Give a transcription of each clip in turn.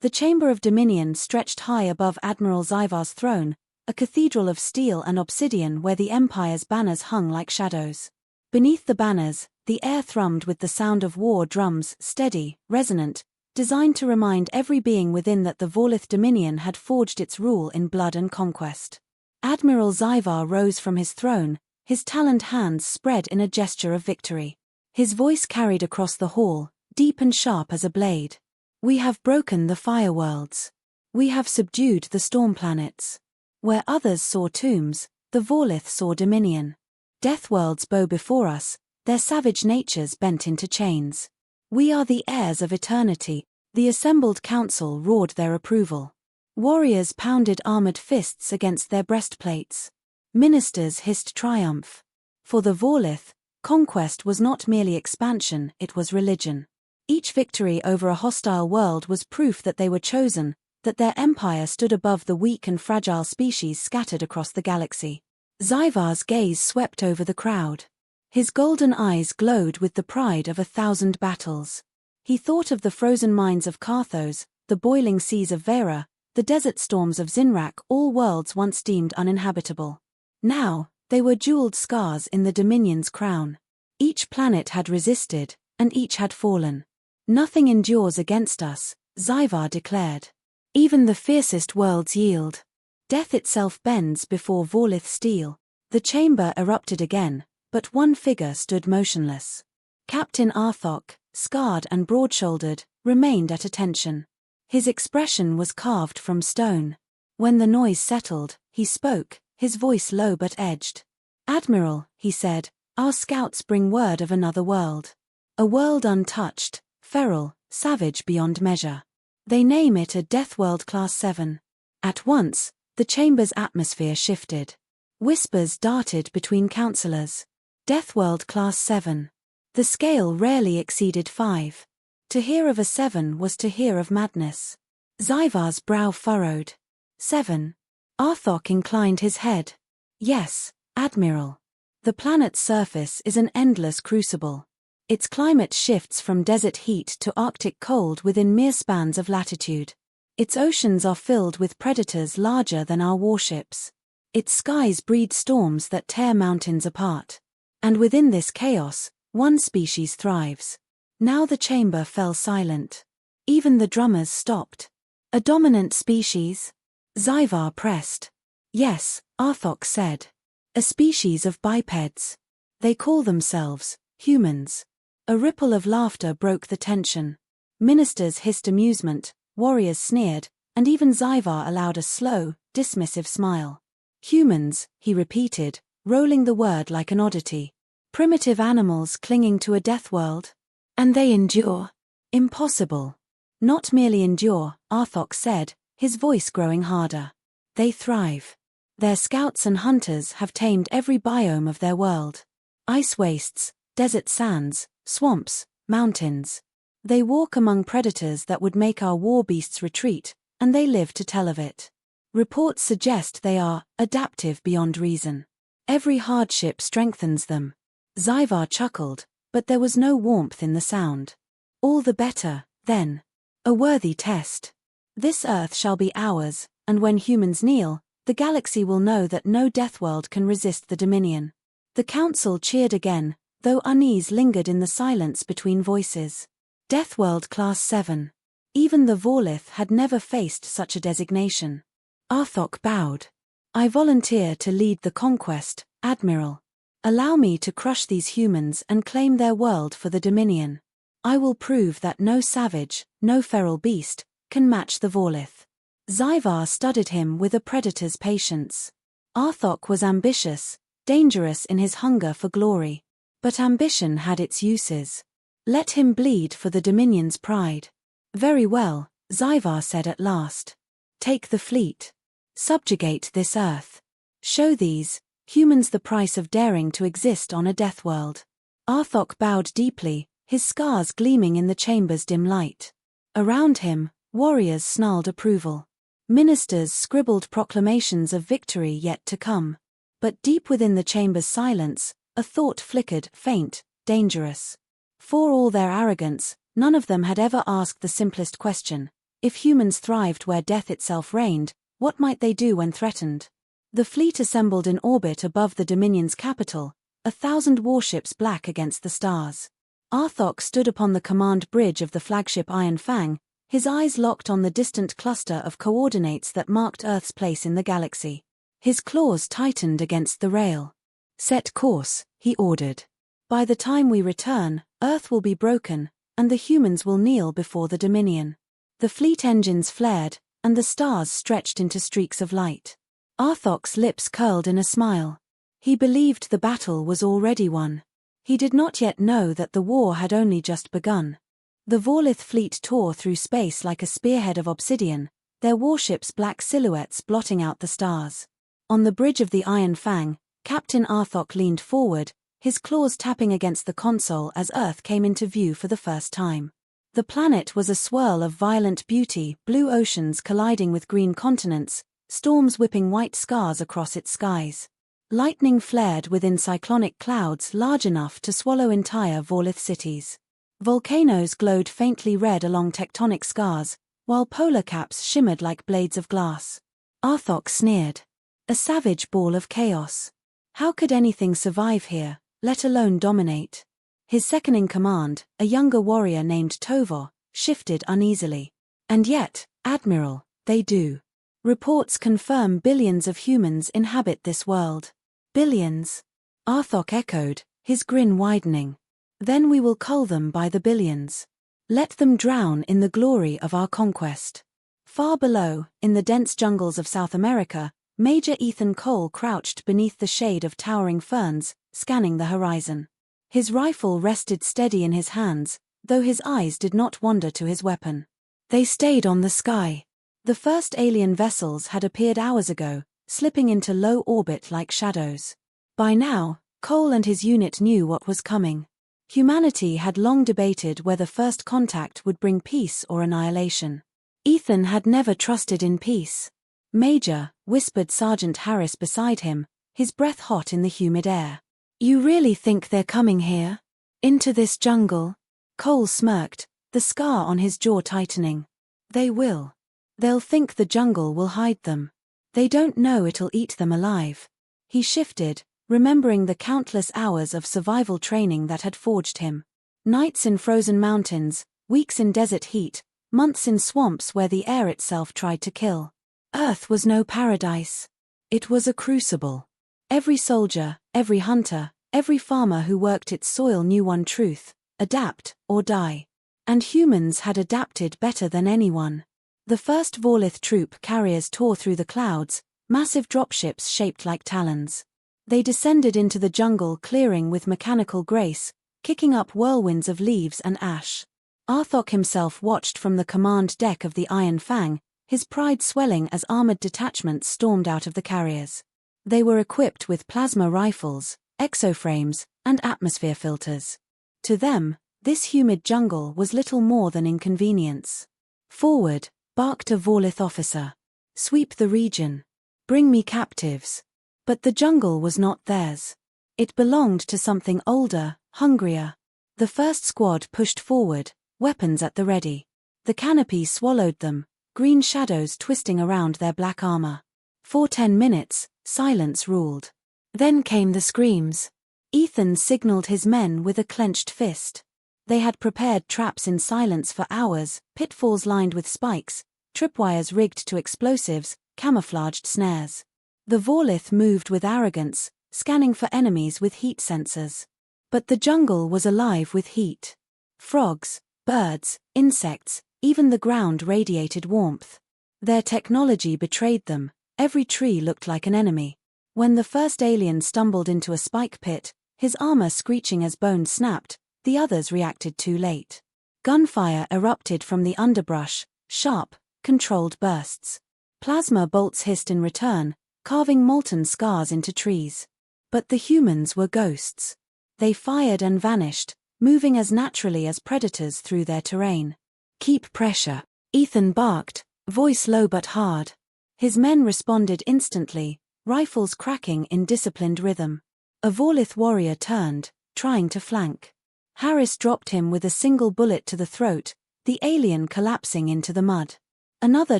The Chamber of Dominion stretched high above Admiral Zyvar's throne, a cathedral of steel and obsidian where the Empire's banners hung like shadows. Beneath the banners, the air thrummed with the sound of war drums, steady, resonant, designed to remind every being within that the Vorlith Dominion had forged its rule in blood and conquest. Admiral Zyvar rose from his throne, his taloned hands spread in a gesture of victory. His voice carried across the hall, deep and sharp as a blade. "We have broken the fire worlds. We have subdued the storm planets. Where others saw tombs, the Vorlith saw dominion. Deathworlds bow before us, their savage natures bent into chains. We are the heirs of eternity." The assembled council roared their approval. Warriors pounded armored fists against their breastplates. Ministers hissed triumph. For the Vorlith, conquest was not merely expansion, it was religion. Each victory over a hostile world was proof that they were chosen, that their empire stood above the weak and fragile species scattered across the galaxy. Zyvar's gaze swept over the crowd. His golden eyes glowed with the pride of 1,000 battles. He thought of the frozen mines of Karthos, the boiling seas of Vera, the desert storms of Zinrak, all worlds once deemed uninhabitable. Now, they were jeweled scars in the Dominion's crown. Each planet had resisted, and each had fallen. "Nothing endures against us," Zyvar declared. "Even the fiercest worlds yield. Death itself bends before Vorlith steel." The chamber erupted again, but one figure stood motionless. Captain Arthok, scarred and broad-shouldered, remained at attention. His expression was carved from stone. When the noise settled, he spoke, his voice low but edged. "Admiral," he said, "our scouts bring word of another world. A world untouched, feral, savage beyond measure. They name it a Deathworld Class 7. At once, the chamber's atmosphere shifted. Whispers darted between counselors. Deathworld Class 7. The scale rarely exceeded 5. To hear of a 7 was to hear of madness. Zyvar's brow furrowed. 7. Arthok inclined his head. "Yes, Admiral. The planet's surface is an endless crucible. Its climate shifts from desert heat to Arctic cold within mere spans of latitude. Its oceans are filled with predators larger than our warships. Its skies breed storms that tear mountains apart. And within this chaos, one species thrives." Now the chamber fell silent. Even the drummers stopped. "A dominant species?" Zyvar pressed. "Yes," Arthok said. "A species of bipeds. They call themselves humans." A ripple of laughter broke the tension. Ministers hissed amusement, warriors sneered, and even Zyvar allowed a slow, dismissive smile. "Humans," he repeated, rolling the word like an oddity. "Primitive animals clinging to a death world? And they endure?" "Impossible." "Not merely endure," Arthok said, his voice growing harder. "They thrive. Their scouts and hunters have tamed every biome of their world. Ice wastes, desert sands, swamps, mountains. They walk among predators that would make our war beasts retreat, and they live to tell of it. Reports suggest they are adaptive beyond reason. Every hardship strengthens them." Zyvar chuckled, but there was no warmth in the sound. "All the better, then. A worthy test. This Earth shall be ours, and when humans kneel, the galaxy will know that no Deathworld can resist the Dominion." The council cheered again, though unease lingered in the silence between voices. Deathworld Class 7. Even the Vorlith had never faced such a designation. Arthok bowed. "I volunteer to lead the conquest, Admiral. Allow me to crush these humans and claim their world for the Dominion. I will prove that no savage, no feral beast, can match the Vorlith." Zyvar studied him with a predator's patience. Arthok was ambitious, dangerous in his hunger for glory. But ambition had its uses. Let him bleed for the Dominion's pride. "Very well," Zyvar said at last. "Take the fleet. Subjugate this Earth. Show these humans the price of daring to exist on a death world." Arthok bowed deeply, his scars gleaming in the chamber's dim light. Around him, warriors snarled approval. Ministers scribbled proclamations of victory yet to come. But deep within the chamber's silence, a thought flickered, faint, dangerous. For all their arrogance, none of them had ever asked the simplest question: If humans thrived where death itself reigned, what might they do when threatened? The fleet assembled in orbit above the Dominion's capital, 1,000 warships black against the stars. Arthok stood upon the command bridge of the flagship Iron Fang, his eyes locked on the distant cluster of coordinates that marked Earth's place in the galaxy. His claws tightened against the rail. "Set course," he ordered. "By the time we return, Earth will be broken, and the humans will kneel before the Dominion." The fleet engines flared, and the stars stretched into streaks of light. Arthok's lips curled in a smile. He believed the battle was already won. He did not yet know that the war had only just begun. The Vorlith fleet tore through space like a spearhead of obsidian, their warships black silhouettes blotting out the stars. On the bridge of the Iron Fang, Captain Arthok leaned forward, his claws tapping against the console as Earth came into view for the first time. The planet was a swirl of violent beauty, blue oceans colliding with green continents, storms whipping white scars across its skies. Lightning flared within cyclonic clouds large enough to swallow entire Vorlith cities. Volcanoes glowed faintly red along tectonic scars, while polar caps shimmered like blades of glass. Arthok sneered. A savage ball of chaos. How could anything survive here, let alone dominate? His second-in-command, a younger warrior named Tovor, shifted uneasily. "And yet, Admiral, they do. Reports confirm billions of humans inhabit this world." "Billions?" Arthok echoed, his grin widening. "Then we will cull them by the billions. Let them drown in the glory of our conquest." Far below, in the dense jungles of South America, Major Ethan Cole crouched beneath the shade of towering ferns, scanning the horizon. His rifle rested steady in his hands, though his eyes did not wander to his weapon. They stayed on the sky. The first alien vessels had appeared hours ago, slipping into low orbit like shadows. By now, Cole and his unit knew what was coming. Humanity had long debated whether first contact would bring peace or annihilation. Ethan had never trusted in peace. "Major," whispered Sergeant Harris beside him, his breath hot in the humid air. "You really think they're coming here? Into this jungle?" Cole smirked, the scar on his jaw tightening. "They will. They'll think the jungle will hide them. They don't know it'll eat them alive." He shifted, remembering the countless hours of survival training that had forged him. Nights in frozen mountains, weeks in desert heat, months in swamps where the air itself tried to kill. Earth was no paradise. It was a crucible. Every soldier, every hunter, every farmer who worked its soil knew one truth: adapt or die. And humans had adapted better than anyone. The first Vorlith troop carriers tore through the clouds, massive dropships shaped like talons. They descended into the jungle clearing with mechanical grace, kicking up whirlwinds of leaves and ash. Arthok himself watched from the command deck of the Iron Fang, his pride swelling as armored detachments stormed out of the carriers. They were equipped with plasma rifles, exoframes, and atmosphere filters. To them, this humid jungle was little more than inconvenience. "Forward," barked a Vorlith officer. "Sweep the region. Bring me captives." But the jungle was not theirs. It belonged to something older, hungrier. The first squad pushed forward, weapons at the ready. The canopy swallowed them, green shadows twisting around their black armor. For 10 minutes, silence ruled. Then came the screams. Ethan signaled his men with a clenched fist. They had prepared traps in silence for hours, pitfalls lined with spikes, tripwires rigged to explosives, camouflaged snares. The Vorlith moved with arrogance, scanning for enemies with heat sensors. But the jungle was alive with heat. Frogs, birds, insects, even the ground radiated warmth. Their technology betrayed them, every tree looked like an enemy. When the first alien stumbled into a spike pit, his armor screeching as bones snapped, the others reacted too late. Gunfire erupted from the underbrush, sharp, controlled bursts. Plasma bolts hissed in return, carving molten scars into trees. But the humans were ghosts. They fired and vanished, moving as naturally as predators through their terrain. "Keep pressure," Ethan barked, voice low but hard. His men responded instantly, rifles cracking in disciplined rhythm. A Vorlith warrior turned, trying to flank. Harris dropped him with a single bullet to the throat, the alien collapsing into the mud. Another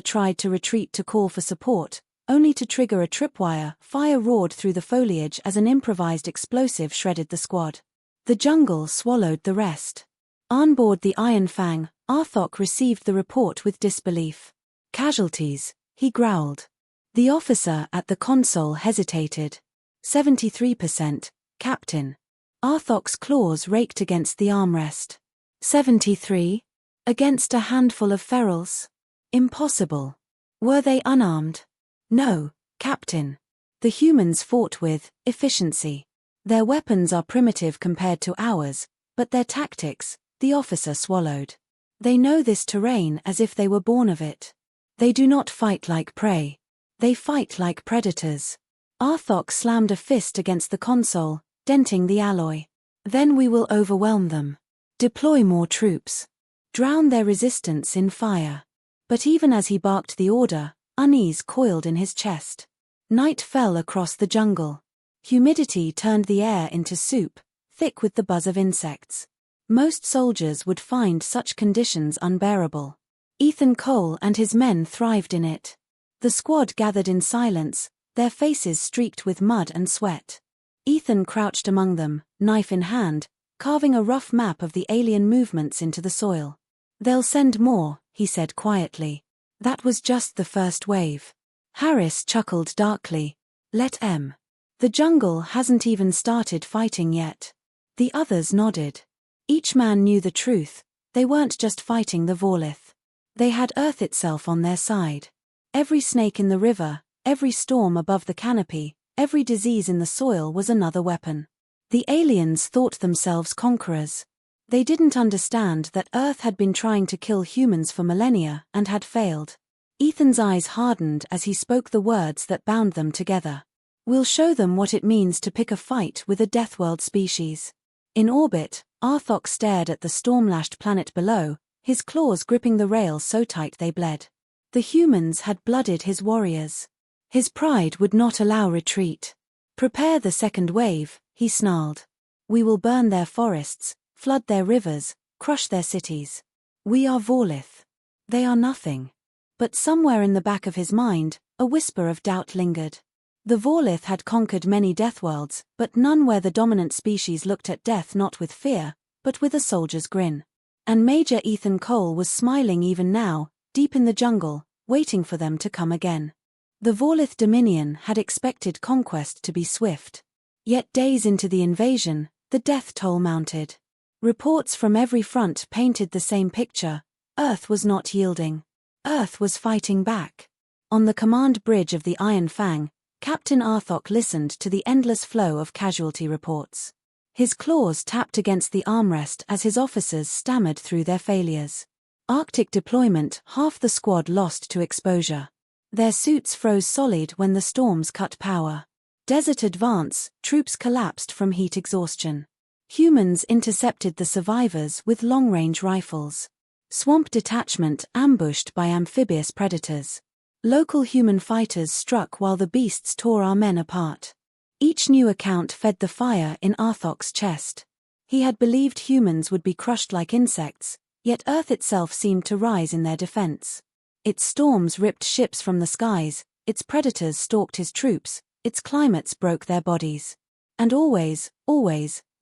tried to retreat to call for support, only to trigger a tripwire. Fire roared through the foliage as an improvised explosive shredded the squad. The jungle swallowed the rest. On board the Iron Fang, Arthok received the report with disbelief. "Casualties," he growled. The officer at the console hesitated. 73%, Captain. Arthok's claws raked against the armrest. 73? Against a handful of ferals? Impossible. Were they unarmed? No, Captain. The humans fought with efficiency. Their weapons are primitive compared to ours, but their tactics, the officer swallowed. They know this terrain as if they were born of it. They do not fight like prey. They fight like predators. Arthok slammed a fist against the console, denting the alloy. Then we will overwhelm them. Deploy more troops. Drown their resistance in fire. But even as he barked the order, unease coiled in his chest. Night fell across the jungle. Humidity turned the air into soup, thick with the buzz of insects. Most soldiers would find such conditions unbearable. Ethan Cole and his men thrived in it. The squad gathered in silence, their faces streaked with mud and sweat. Ethan crouched among them, knife in hand, carving a rough map of the alien movements into the soil. "They'll send more," he said quietly. "That was just the first wave." Harris chuckled darkly. "Let M. The jungle hasn't even started fighting yet." The others nodded. Each man knew the truth. They weren't just fighting the Vorlith. They had Earth itself on their side. Every snake in the river, every storm above the canopy, every disease in the soil was another weapon. The aliens thought themselves conquerors. They didn't understand that Earth had been trying to kill humans for millennia and had failed. Ethan's eyes hardened as he spoke the words that bound them together. "We'll show them what it means to pick a fight with a Deathworld species." In orbit, Arthok stared at the storm-lashed planet below, his claws gripping the rail so tight they bled. The humans had blooded his warriors. His pride would not allow retreat. "Prepare the second wave," he snarled. "We will burn their forests, flood their rivers, crush their cities. We are Vorlith. They are nothing." But somewhere in the back of his mind, a whisper of doubt lingered. The Vorlith had conquered many Deathworlds, but none where the dominant species looked at death not with fear, but with a soldier's grin. And Major Ethan Cole was smiling even now, deep in the jungle, waiting for them to come again. The Vorlith Dominion had expected conquest to be swift. Yet days into the invasion, the death toll mounted. Reports from every front painted the same picture. Earth was not yielding. Earth was fighting back. On the command bridge of the Iron Fang, Captain Arthok listened to the endless flow of casualty reports. His claws tapped against the armrest as his officers stammered through their failures. Arctic deployment, half the squad lost to exposure. Their suits froze solid when the storms cut power. Desert advance, troops collapsed from heat exhaustion. Humans intercepted the survivors with long-range rifles. Swamp detachment ambushed by amphibious predators. Local human fighters struck while the beasts tore our men apart. Each new account fed the fire in Arthok's chest. He had believed humans would be crushed like insects, yet Earth itself seemed to rise in their defense. Its storms ripped ships from the skies, its predators stalked his troops, its climates broke their bodies. And always,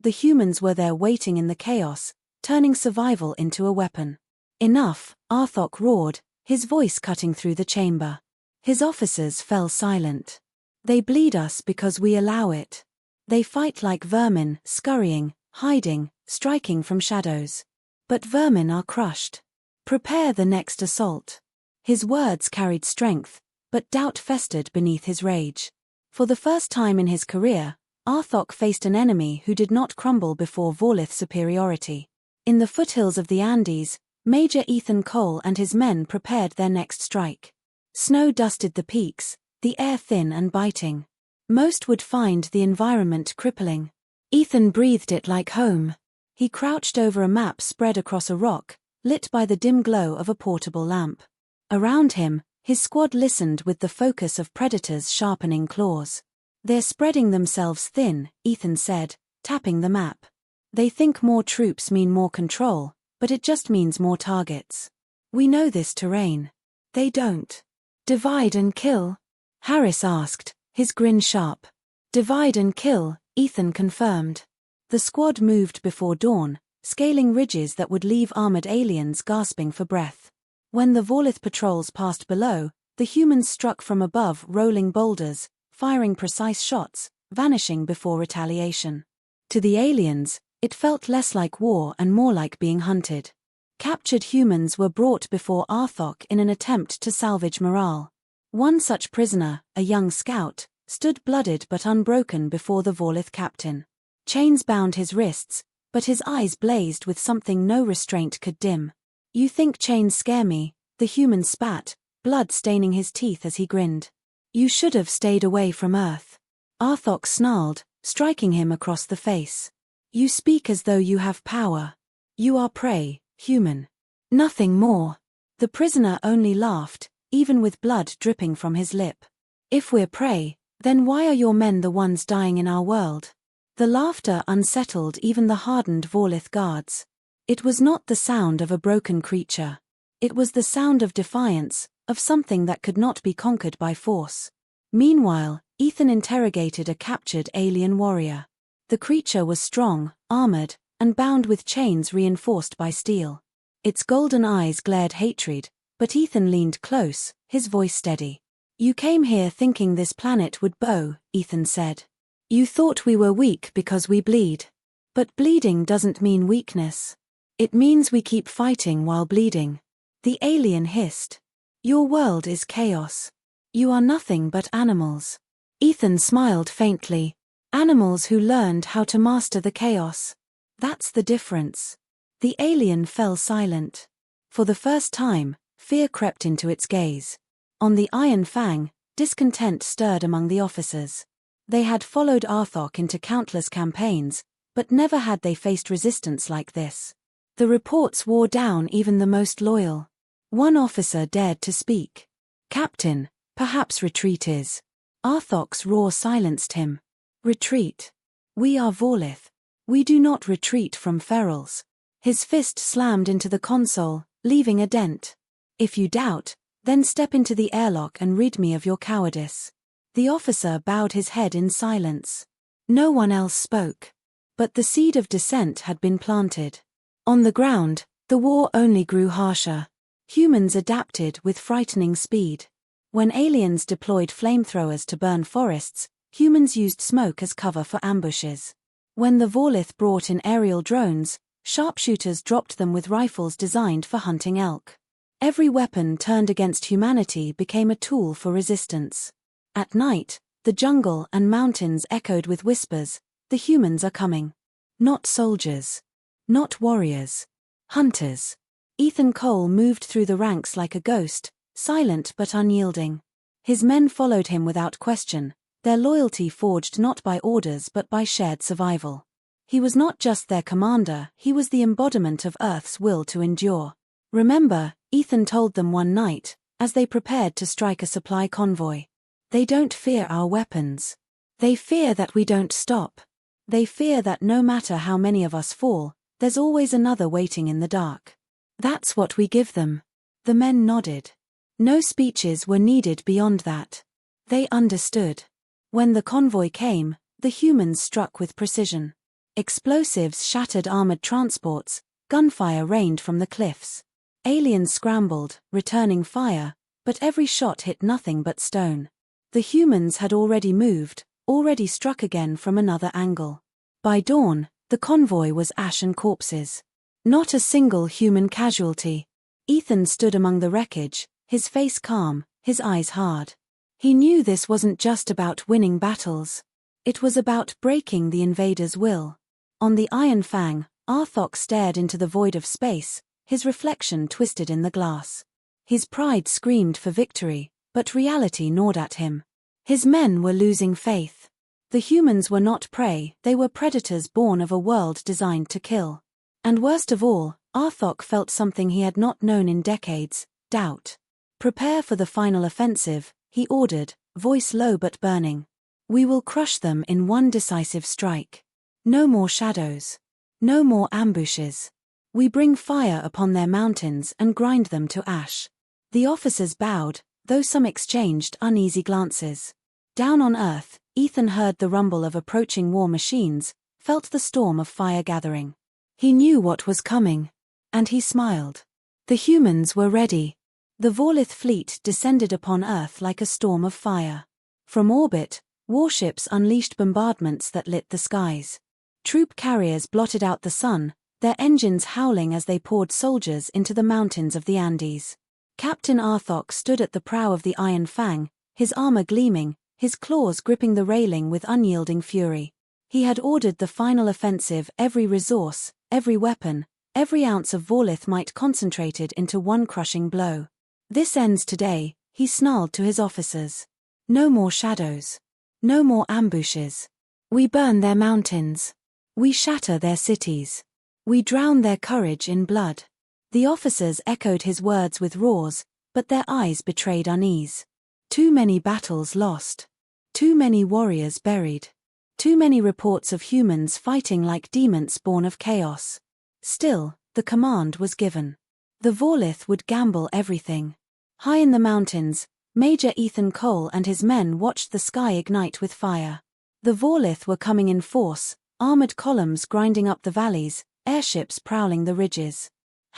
the humans were there waiting in the chaos, turning survival into a weapon. "Enough," Arthok roared, his voice cutting through the chamber. His officers fell silent. "They bleed us because we allow it. They fight like vermin, scurrying, hiding, striking from shadows. But vermin are crushed. Prepare the next assault." His words carried strength, but doubt festered beneath his rage. For the first time in his career, Arthok faced an enemy who did not crumble before Vorlith superiority. In the foothills of the Andes, Major Ethan Cole and his men prepared their next strike. Snow dusted the peaks, the air thin and biting. Most would find the environment crippling. Ethan breathed it like home. He crouched over a map spread across a rock, lit by the dim glow of a portable lamp. Around him, his squad listened with the focus of predators sharpening claws. "They're spreading themselves thin," Ethan said, tapping the map. "They think more troops mean more control, but it just means more targets. We know this terrain. They don't. Divide and kill? Harris asked, his grin sharp. Divide and kill, Ethan confirmed. The squad moved before dawn, scaling ridges that would leave armored aliens gasping for breath. When the Vorlith patrols passed below, the humans struck from above rolling boulders, firing precise shots, vanishing before retaliation. To the aliens, it felt less like war and more like being hunted. Captured humans were brought before Arthok in an attempt to salvage morale. One such prisoner, a young scout, stood blooded but unbroken before the Vorlith captain. Chains bound his wrists, but his eyes blazed with something no restraint could dim. "You think chains scare me," the human spat, blood staining his teeth as he grinned. "You should have stayed away from Earth." Arthok snarled, striking him across the face. "You speak as though you have power. You are prey, human. Nothing more." The prisoner only laughed, even with blood dripping from his lip. "If we're prey, then why are your men the ones dying in our world?" The laughter unsettled even the hardened Vorlith guards. It was not the sound of a broken creature. It was the sound of defiance, of something that could not be conquered by force. Meanwhile, Ethan interrogated a captured alien warrior. The creature was strong, armored, and bound with chains reinforced by steel. Its golden eyes glared hatred, but Ethan leaned close, his voice steady. "You came here thinking this planet would bow," Ethan said. "You thought we were weak because we bleed. But bleeding doesn't mean weakness. It means we keep fighting while bleeding." The alien hissed. "Your world is chaos. You are nothing but animals." Ethan smiled faintly. "Animals who learned how to master the chaos. That's the difference." The alien fell silent. For the first time, fear crept into its gaze. On the Iron Fang, discontent stirred among the officers. They had followed Arthok into countless campaigns, but never had they faced resistance like this. The reports wore down even the most loyal. One officer dared to speak. "Captain, perhaps retreat is." Arthok's roar silenced him. "Retreat? We are Vorlith. We do not retreat from ferals." His fist slammed into the console, leaving a dent. "If you doubt, then step into the airlock and rid me of your cowardice." The officer bowed his head in silence. No one else spoke. But the seed of dissent had been planted. On the ground, the war only grew harsher. Humans adapted with frightening speed. When aliens deployed flamethrowers to burn forests, humans used smoke as cover for ambushes. When the Vorlith brought in aerial drones, sharpshooters dropped them with rifles designed for hunting elk. Every weapon turned against humanity became a tool for resistance. At night, the jungle and mountains echoed with whispers, "The humans are coming." Not soldiers. Not warriors. Hunters. Ethan Cole moved through the ranks like a ghost, silent but unyielding. His men followed him without question, their loyalty forged not by orders but by shared survival. He was not just their commander, he was the embodiment of Earth's will to endure. "Remember," Ethan told them one night, as they prepared to strike a supply convoy. "They don't fear our weapons. They fear that we don't stop. They fear that no matter how many of us fall, there's always another waiting in the dark. That's what we give them." The men nodded. No speeches were needed beyond that. They understood. When the convoy came, the humans struck with precision. Explosives shattered armored transports, gunfire rained from the cliffs. Aliens scrambled, returning fire, but every shot hit nothing but stone. The humans had already moved, already struck again from another angle. By dawn, the convoy was ash and corpses. Not a single human casualty. Ethan stood among the wreckage, his face calm, his eyes hard. He knew this wasn't just about winning battles. It was about breaking the invader's will. On the Iron Fang, Arthok stared into the void of space, his reflection twisted in the glass. His pride screamed for victory, but reality gnawed at him. His men were losing faith. The humans were not prey, they were predators born of a world designed to kill. And worst of all, Arthok felt something he had not known in decades: doubt. "Prepare for the final offensive," he ordered, voice low but burning. "We will crush them in one decisive strike. No more shadows. No more ambushes. We bring fire upon their mountains and grind them to ash." The officers bowed, though some exchanged uneasy glances. Down on Earth, Ethan heard the rumble of approaching war machines, felt the storm of fire gathering. He knew what was coming. And he smiled. The humans were ready. The Vorlith fleet descended upon Earth like a storm of fire. From orbit, warships unleashed bombardments that lit the skies. Troop carriers blotted out the sun, their engines howling as they poured soldiers into the mountains of the Andes. Captain Arthok stood at the prow of the Iron Fang, his armor gleaming, his claws gripping the railing with unyielding fury. He had ordered the final offensive, every resource, every weapon, every ounce of Vorlith might concentrated into one crushing blow. This ends today, he snarled to his officers. No more shadows. No more ambushes. We burn their mountains. We shatter their cities. We drown their courage in blood. The officers echoed his words with roars, but their eyes betrayed unease. Too many battles lost. Too many warriors buried. Too many reports of humans fighting like demons born of chaos. Still, the command was given. The Vorlith would gamble everything. High in the mountains, Major Ethan Cole and his men watched the sky ignite with fire. The Vorlith were coming in force, armored columns grinding up the valleys, airships prowling the ridges.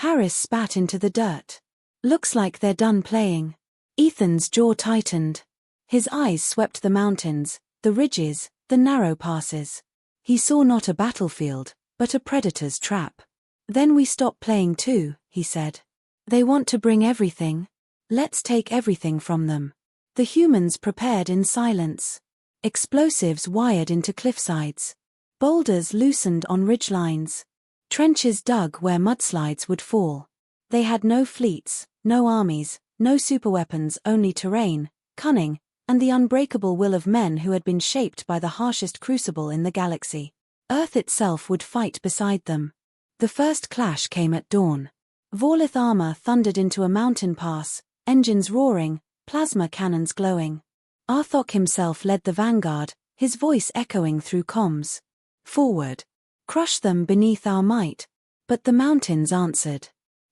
Harris spat into the dirt. Looks like they're done playing. Ethan's jaw tightened. His eyes swept the mountains, the ridges, the narrow passes. He saw not a battlefield, but a predator's trap. Then we stop playing too, he said. They want to bring everything. Let's take everything from them. The humans prepared in silence. Explosives wired into cliffsides. Boulders loosened on ridgelines. Trenches dug where mudslides would fall. They had no fleets, no armies, no superweapons, only terrain, cunning, and the unbreakable will of men who had been shaped by the harshest crucible in the galaxy. Earth itself would fight beside them. The first clash came at dawn. Vorlith armor thundered into a mountain pass, engines roaring, plasma cannons glowing. Arthok himself led the vanguard, his voice echoing through comms. Forward. Crush them beneath our might. But the mountains answered.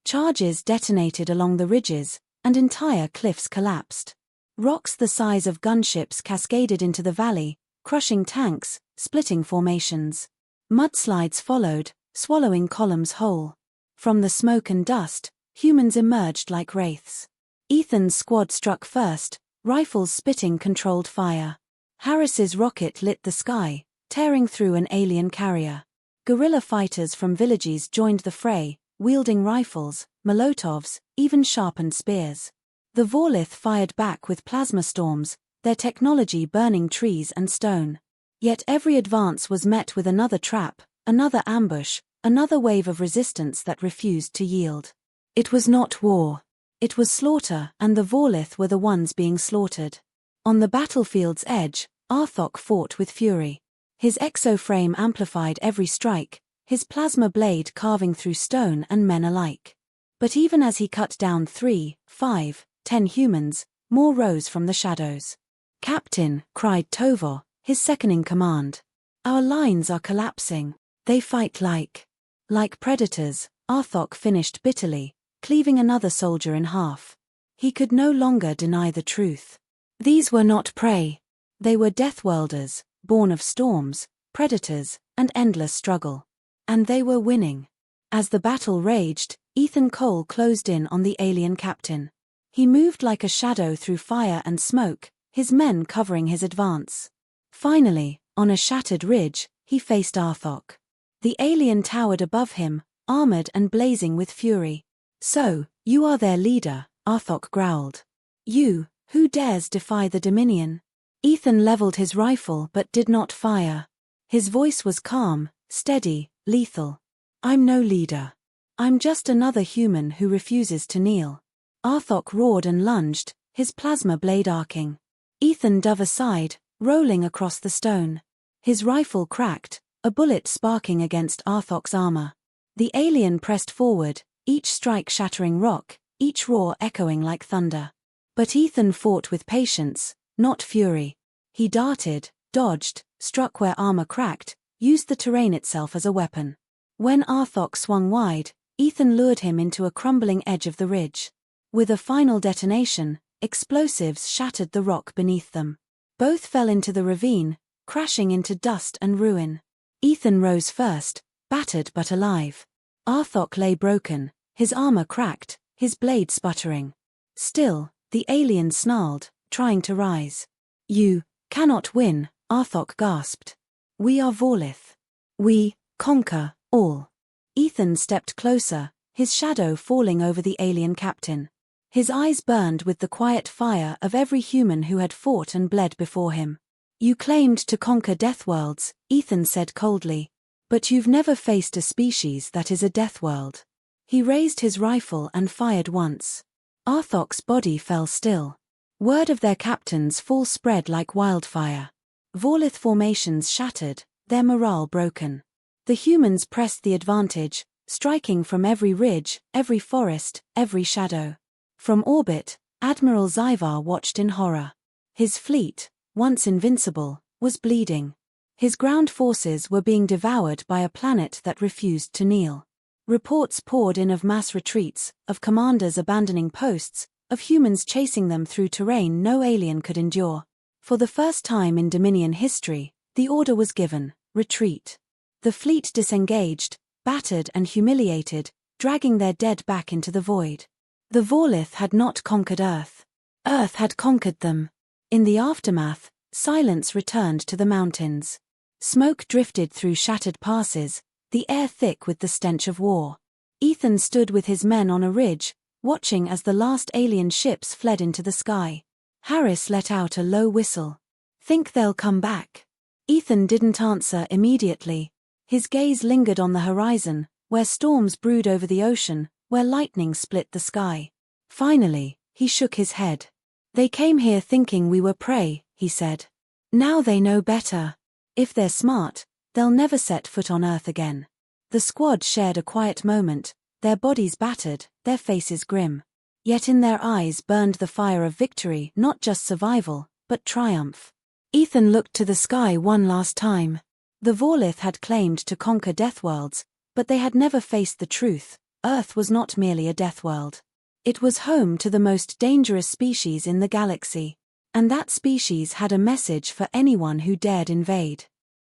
Charges detonated along the ridges, and entire cliffs collapsed. Rocks the size of gunships cascaded into the valley, crushing tanks, splitting formations. Mudslides followed, swallowing columns whole. From the smoke and dust, humans emerged like wraiths. Ethan's squad struck first, rifles spitting controlled fire. Harris's rocket lit the sky, tearing through an alien carrier. Guerrilla fighters from villages joined the fray, wielding rifles, molotovs, even sharpened spears. The Vorlith fired back with plasma storms, their technology burning trees and stone. Yet every advance was met with another trap, another ambush, another wave of resistance that refused to yield. It was not war. It was slaughter, and the Vorlith were the ones being slaughtered. On the battlefield's edge, Arthok fought with fury. His exoframe amplified every strike, his plasma blade carving through stone and men alike. But even as he cut down 3, 5, 10 humans, more rose from the shadows. Captain, cried Tovor, his second-in-command. Our lines are collapsing. They fight like predators, Arthok finished bitterly, cleaving another soldier in half. He could no longer deny the truth. These were not prey. They were Deathworlders, born of storms, predators, and endless struggle. And they were winning. As the battle raged, Ethan Cole closed in on the alien captain. He moved like a shadow through fire and smoke, his men covering his advance. Finally, on a shattered ridge, he faced Arthok. The alien towered above him, armored and blazing with fury. So, you are their leader, Arthok growled. You, who dares defy the Dominion? Ethan leveled his rifle but did not fire. His voice was calm, steady, lethal. I'm no leader. I'm just another human who refuses to kneel. Arthok roared and lunged, his plasma blade arcing. Ethan dove aside, rolling across the stone. His rifle cracked, a bullet sparking against Arthok's armor. The alien pressed forward, each strike shattering rock, each roar echoing like thunder. But Ethan fought with patience, not fury. He darted, dodged, struck where armor cracked, used the terrain itself as a weapon. When Arthok swung wide, Ethan lured him into a crumbling edge of the ridge. With a final detonation, explosives shattered the rock beneath them. Both fell into the ravine, crashing into dust and ruin. Ethan rose first, battered but alive. Arthok lay broken, his armor cracked, his blade sputtering. Still, the alien snarled, trying to rise. "You cannot win," Arthok gasped. "We are Vorlith. We conquer all." Ethan stepped closer, his shadow falling over the alien captain. His eyes burned with the quiet fire of every human who had fought and bled before him. "You claimed to conquer Deathworlds," Ethan said coldly. "But you've never faced a species that is a Deathworld." He raised his rifle and fired once. Arthok's body fell still. Word of their captain's fall spread like wildfire. Vorlith formations shattered, their morale broken. The humans pressed the advantage, striking from every ridge, every forest, every shadow. From orbit, Admiral Zyvar watched in horror. His fleet, once invincible, was bleeding. His ground forces were being devoured by a planet that refused to kneel. Reports poured in of mass retreats, of commanders abandoning posts, of humans chasing them through terrain no alien could endure. For the first time in Dominion history, the order was given: retreat. The fleet disengaged, battered and humiliated, dragging their dead back into the void. The Vorlith had not conquered Earth. Earth had conquered them. In the aftermath, silence returned to the mountains. Smoke drifted through shattered passes, the air thick with the stench of war. Ethan stood with his men on a ridge, watching as the last alien ships fled into the sky. Harris let out a low whistle. "Think they'll come back?" Ethan didn't answer immediately. His gaze lingered on the horizon, where storms brewed over the ocean, where lightning split the sky. Finally, he shook his head. "They came here thinking we were prey," he said. "Now they know better. If they're smart, they'll never set foot on Earth again." The squad shared a quiet moment, their bodies battered, their faces grim. Yet in their eyes burned the fire of victory, not just survival, but triumph. Ethan looked to the sky one last time. The Vorlith had claimed to conquer Deathworlds, but they had never faced the truth: Earth was not merely a Deathworld. It was home to the most dangerous species in the galaxy. And that species had a message for anyone who dared invade.